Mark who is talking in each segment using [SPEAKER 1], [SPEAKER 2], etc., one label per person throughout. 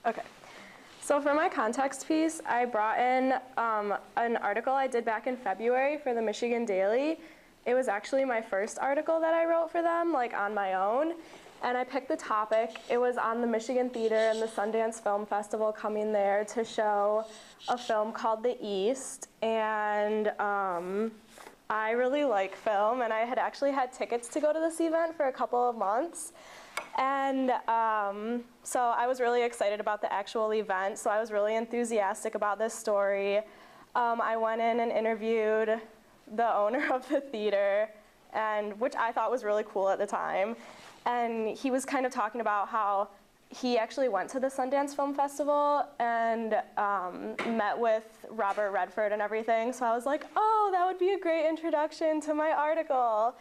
[SPEAKER 1] Okay. So for my context piece, I brought in an article I did back in February for the Michigan Daily. It was actually my first article that I wrote for them, like on my own. And I picked the topic. It was on the Michigan Theater and the Sundance Film Festival coming there to show a film called The East. And I really like film, and I had actually had tickets to go to this event for a couple of months. And so I was really excited about the actual event, so I was really enthusiastic about this story. I went in and interviewed the owner of the theater, and which I thought was really cool at the time. And he was kind of talking about how he actually went to the Sundance Film Festival and met with Robert Redford and everything. So I was like, oh, that would be a great introduction to my article.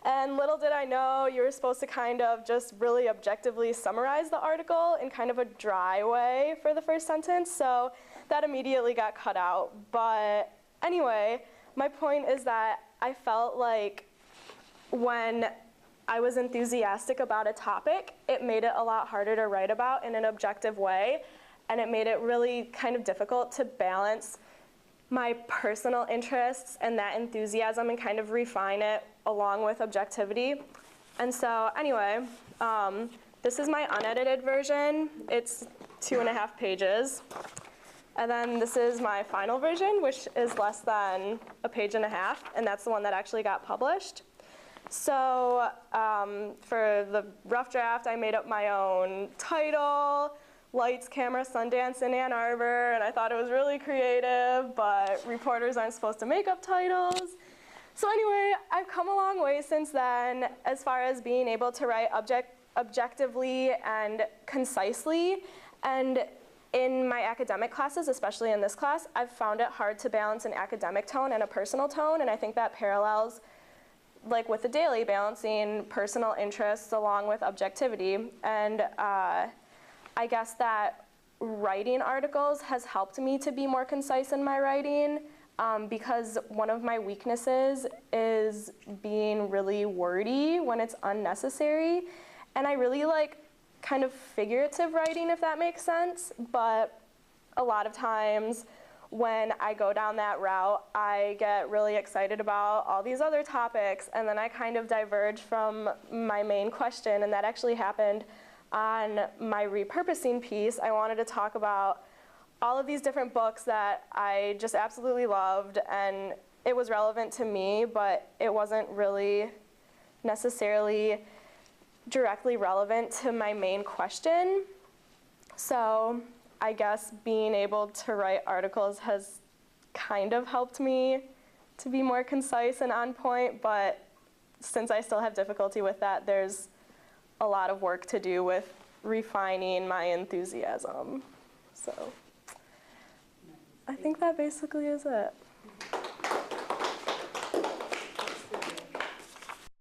[SPEAKER 1] And little did I know you were supposed to kind of just really objectively summarize the article in kind of a dry way for the first sentence. So that immediately got cut out. But anyway, my point is that I felt like when I was enthusiastic about a topic, it made it a lot harder to write about in an objective way, and it made it really kind of difficult to balance my personal interests and that enthusiasm and kind of refine it along with objectivity. And so anyway, this is my unedited version. It's 2.5 pages. And then this is my final version, which is less than 1.5 pages, and that's the one that actually got published. So for the rough draft, I made up my own title, Lights, Camera, Sundance in Ann Arbor, and I thought it was really creative, but reporters aren't supposed to make up titles. So anyway, I've come a long way since then as far as being able to write objectively and concisely. And in my academic classes, especially in this class, I've found it hard to balance an academic tone and a personal tone, and I think that parallels like with the daily, balancing personal interests along with objectivity. And I guess that writing articles has helped me to be more concise in my writing because one of my weaknesses is being really wordy when it's unnecessary. And I really like kind of figurative writing, if that makes sense. But a lot of times when I go down that route, I get really excited about all these other topics, and then I kind of diverge from my main question, and that actually happened on my repurposing piece. I wanted to talk about all of these different books that I just absolutely loved, and it was relevant to me, but it wasn't really necessarily directly relevant to my main question. So I guess being able to write articles has kind of helped me to be more concise and on point, but since I still have difficulty with that, there's a lot of work to do with refining my enthusiasm. So I think that basically is it.